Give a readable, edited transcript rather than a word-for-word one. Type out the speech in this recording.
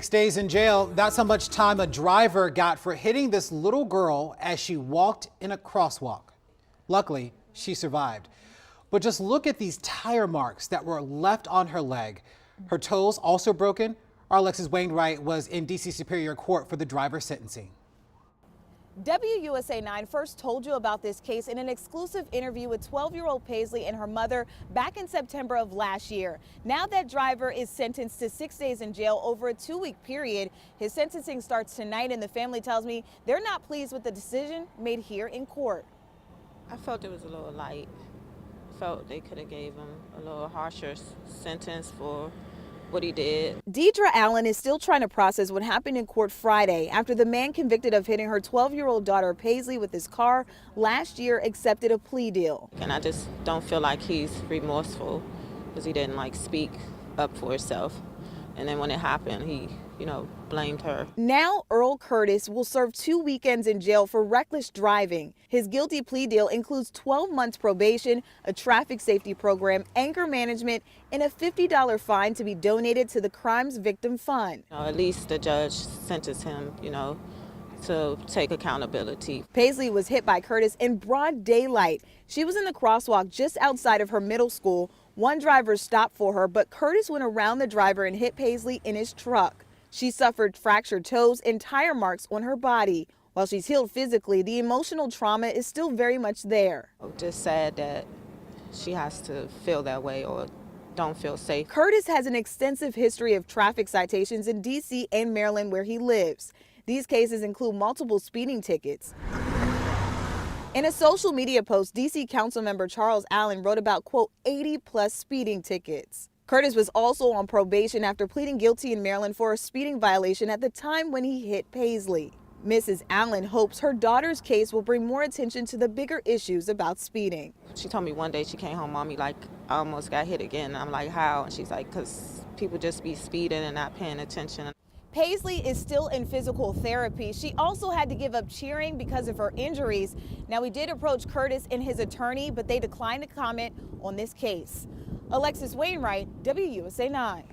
6 days in jail. That's how much time a driver got for hitting this little girl as she walked in a crosswalk. Luckily, she survived. But just look at these tire marks that were left on her leg. Her toes also broken. Our Alexis Wainwright was in D.C. Superior Court for the driver's sentencing. WUSA 9 first told you about this case in an exclusive interview with 12-year-old Paisley and her mother back in September of last year. Now that driver is sentenced to 6 days in jail over a 2-week period. His sentencing starts tonight, and the family tells me they're not pleased with the decision made here in court. I felt it was a little light. Felt they could have gave him a little harsher sentence for what he did. Deidre Allen is still trying to process what happened in court Friday after the man convicted of hitting her 12-year-old daughter Paisley with his car last year accepted a plea deal. And I just don't feel like he's remorseful because he didn't speak up for himself. And then when it happened, he, blamed her. Now Earl Curtis will serve 2 weekends in jail for reckless driving. His guilty plea deal includes 12 months probation, a traffic safety program, anger management, and a $50 fine to be donated to the Crimes Victim Fund. At least the judge sentenced him, to take accountability. Paisley was hit by Curtis in broad daylight. She was in the crosswalk just outside of her middle school. One driver stopped for her, but Curtis went around the driver and hit Paisley in his truck. She suffered fractured toes and tire marks on her body. While she's healed physically, the emotional trauma is still very much there. Just sad that she has to feel that way or don't feel safe. Curtis has an extensive history of traffic citations in D.C. and Maryland where he lives. These cases include multiple speeding tickets. In a social media post, D.C. Councilmember Charles Allen wrote about, quote, 80-plus speeding tickets. Curtis was also on probation after pleading guilty in Maryland for a speeding violation at the time when he hit Paisley. Mrs. Allen hopes her daughter's case will bring more attention to the bigger issues about speeding. She told me one day she came home, Mommy, I almost got hit again. I'm like, how? And she's like, because people just be speeding and not paying attention. Paisley is still in physical therapy. She also had to give up cheering because of her injuries. Now, we did approach Curtis and his attorney, but they declined to comment on this case. Alexis Wainwright, WUSA 9.